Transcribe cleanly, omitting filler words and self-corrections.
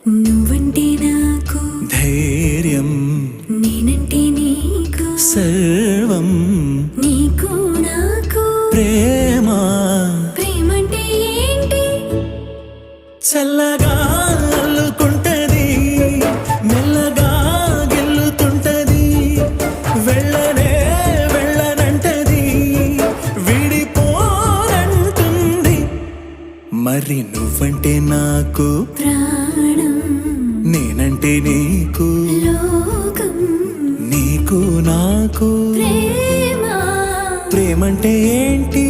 నువ్వంటే నాకు ధైర్యం, నేనంటే నీకు సర్వం, నీకు నాకు ప్రేమ. ప్రేమంటే ఏంటి? చల్లగా అల్లుకుంటది, మెల్లగా గెల్లుతుంటది, వెళ్ళనే వెళ్ళనంటది, విడిపోనంటుంది. మరి నువ్వంటే నాకు ప్రాణం, నేనంటే నీకు లోకం, నీకు నాకు ప్రేమ. ప్రేమంటే ఏంటి?